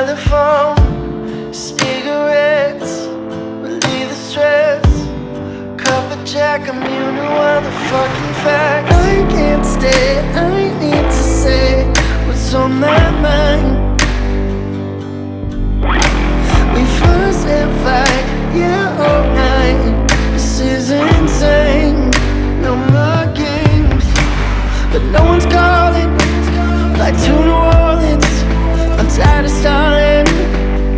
telephone, cigarettes, relieve the stress. Cup of Jack, I'm immune to all the fucking facts. I can't stay, I need to say what's on my mind. We fuss and fight, yeah, all night. This is insane, no more games. But no one's calling, like to New Orleans. I'm tired of stalling,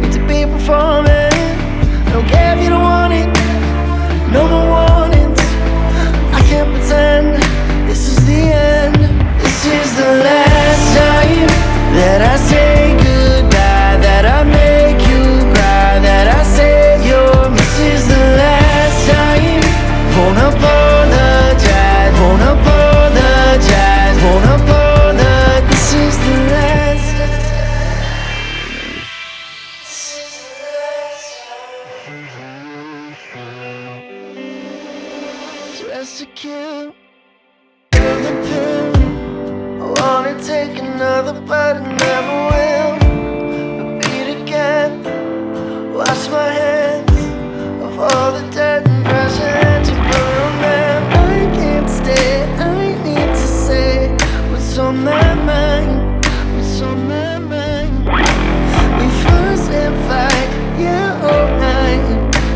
need to be performing. I don't care if you don't want it, no more warnings. I can't pretend this is the end. This is the last time that I say goodbye, that I make you cry, that I say you're mine. This is the last time. Won't apologize, won't apologize, won't apologize. This is the last time. Just to kill the pill. I wanna take another, but I never will. Repeat again. Wash my hands of all the dead and present to burn them. I can't stay, I need to say what's on my mind, what's on my mind. We fuss and fight, yeah, all night.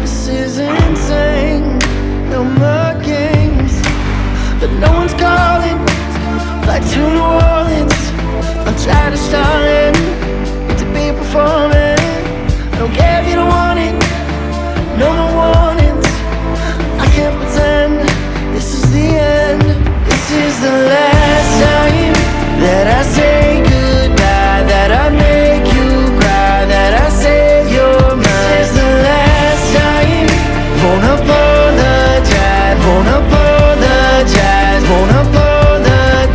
This is insane, no more games. But no one's calling, like to New Orleans. I'm tired of stalling, need to be performing. I don't care if you don't want it, no more warnings. I can't pretend this is the end. This is the last time that I say goodbye, that I make you cry, that I say you're mine. This is the last time. Won't apologize, won't apologize, won't apologize.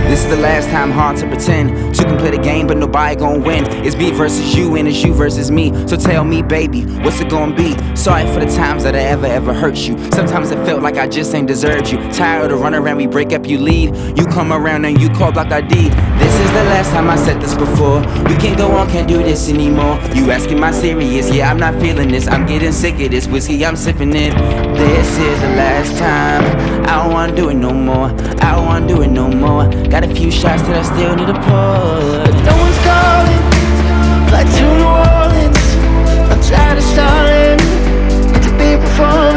This is the last time, hard to pretend. Two can play the game, but nobody gon' win. It's me versus you, and it's you versus me. So tell me, baby, what's it gon' be? Sorry for the times that I ever hurt you. Sometimes it felt like I just ain't deserved you. Tired of running around, we break up, you leave. You come around and you call blocked ID. This is the last time I said this before. We can't go on, can't do this anymore. You asking my serious? Yeah, I'm not feeling this. I'm getting sick of this whiskey, I'm sipping it. This is the last time. I don't wanna do it no more. I don't wanna do it no more. Got a few shots that I still need to pour. But no one's calling, like to New Orleans. I'm tired of stalling, need to be performing.